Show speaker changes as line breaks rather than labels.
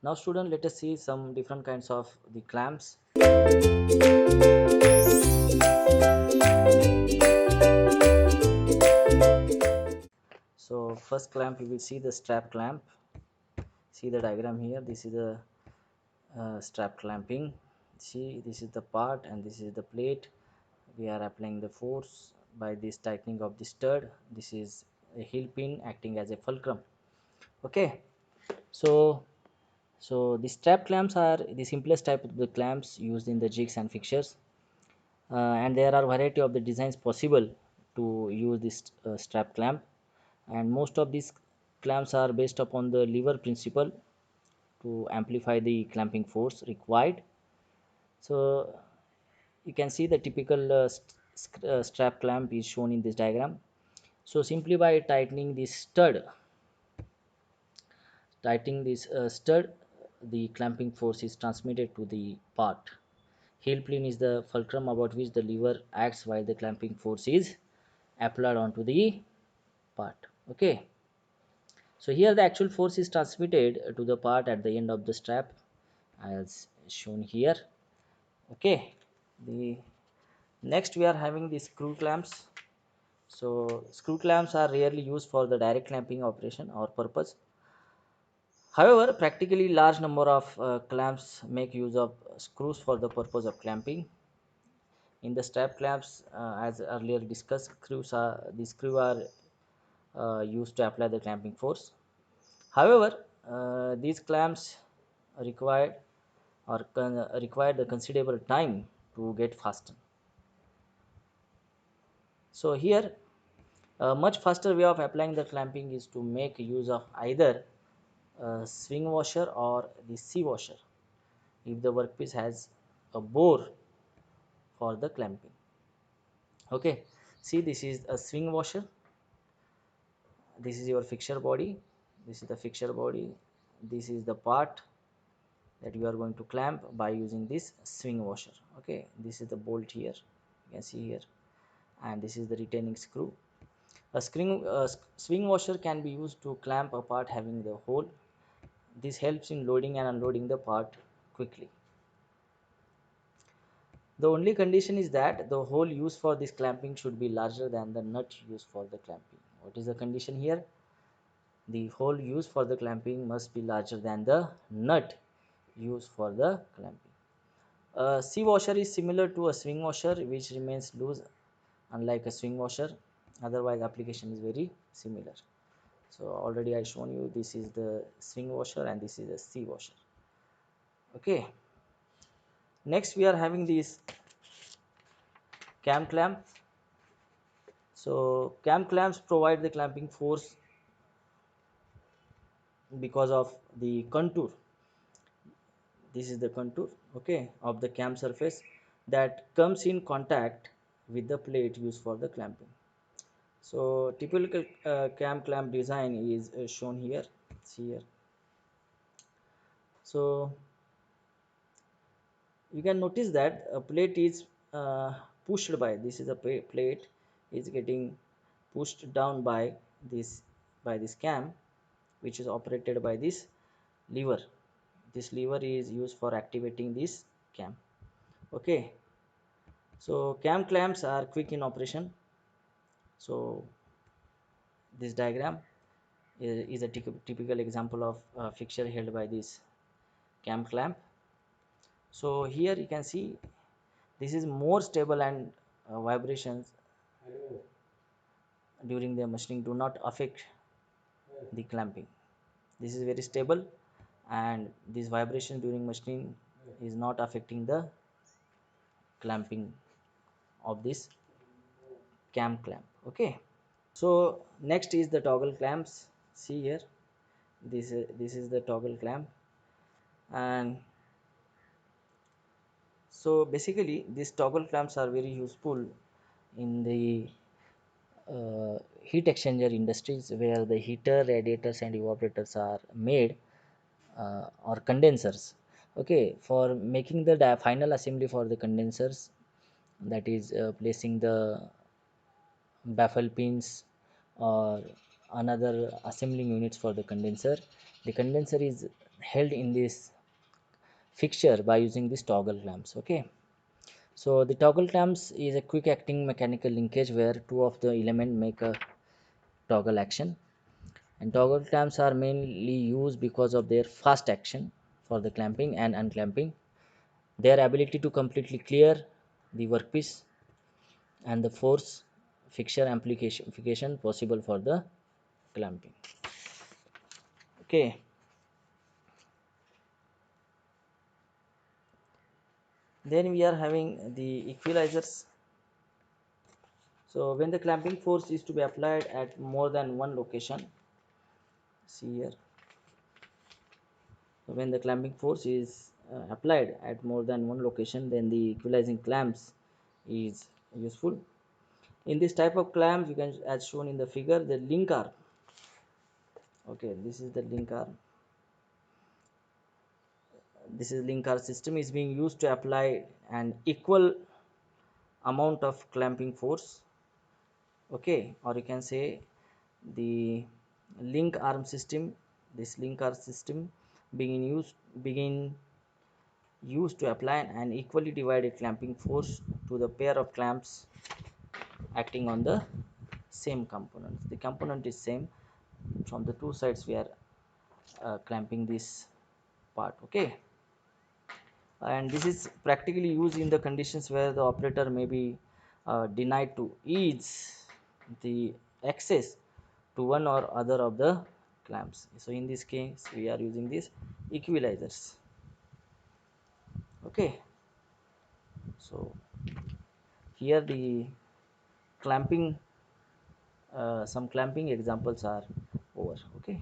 Now student, let us see some different kinds of the clamps. So first clamp, you will see the strap clamp. See the diagram here. This is the strap clamping. See, this is the part and this is the plate. We are applying the force by this tightening of the stud. This is a heel pin acting as a fulcrum. Okay, so the strap clamps are the simplest type of the clamps used in the jigs and fixtures, and there are variety of the designs possible to use this strap clamp, and most of these clamps are based upon the lever principle to amplify the clamping force required. So you can see the typical strap clamp is shown in this diagram. So simply by tightening this stud, the clamping force is transmitted to the part. Heel pin is the fulcrum about which the lever acts while the clamping force is applied onto the part. Okay, so here the actual force is transmitted to the part at the end of the strap as shown here. Okay, the next we are having the screw clamps. So screw clamps are rarely used for the direct clamping operation or purpose. However, practically large number of clamps make use of screws for the purpose of clamping. In the strap clamps, as earlier discussed, screw are used to apply the clamping force. However, these clamps required require the considerable time to get fastened. So here, a much faster way of applying the clamping is to make use of either a swing washer or the C washer if the workpiece has a bore for the clamping. Okay, see, this is a swing washer. This is your fixture body. This is the fixture body. This is the part that you are going to clamp by using this swing washer. Okay, this is the bolt here, you can see here, and this is the retaining screw. A swing washer can be used to clamp a part having the hole. This helps in loading and unloading the part quickly. The only condition is that the hole used for this clamping should be larger than the nut used for the clamping. What is the condition here? The hole used for the clamping must be larger than the nut used for the clamping. A C washer is similar to a swing washer which remains loose unlike a swing washer. Otherwise application is very similar. So already I shown you, this is the swing washer and this is a C washer. Okay. Next we are having this cam clamp. So cam clamps provide the clamping force because of the contour. This is the contour, okay, of the cam surface that comes in contact with the plate used for the clamping. So typical cam clamp design is shown here. See here. So you can notice that a plate is pushed by, this is a plate is getting pushed down this by this cam, which is operated by this lever. This lever is used for activating this cam. Okay, so cam clamps are quick in operation. So this diagram is a typical example of fixture held by this cam clamp. So here you can see this is more stable, and vibrations during the machining do not affect the clamping. This is very stable, and this vibration during machining is not affecting the clamping of this cam clamp. Okay, so next is the toggle clamps. See here, this is the toggle clamp. And so basically these toggle clamps are very useful in the heat exchanger industries where the heater, radiators and evaporators are made, or condensers. Okay, for making the final assembly for the condensers, that is placing the baffle pins or another assembling units for the condenser. The condenser is held in this fixture by using these toggle clamps. Okay, so the toggle clamps is a quick acting mechanical linkage where two of the element make a toggle action, and toggle clamps are mainly used because of their fast action for the clamping and unclamping, their ability to completely clear the workpiece, and the force fixture amplification possible for the clamping. Okay, then we are having the equalizers. So when the clamping force is to be applied at more than one location, see here, so when the clamping force is applied at more than one location, then the equalizing clamps is useful. In this type of clamps, you can, as shown in the figure, the link arm. Okay, this is the link arm. This is link arm system is being used to apply an equal amount of clamping force. Okay, or you can say the link arm system. This link arm system being used to apply an equally divided clamping force to the pair of clamps acting on the same components. The component is same from the two sides. We are clamping this part. Okay, and this is practically used in the conditions where the operator may be denied to ease the access to one or other of the clamps. So in this case we are using these equalizers. Okay, so here the clamping some clamping examples are over. Okay.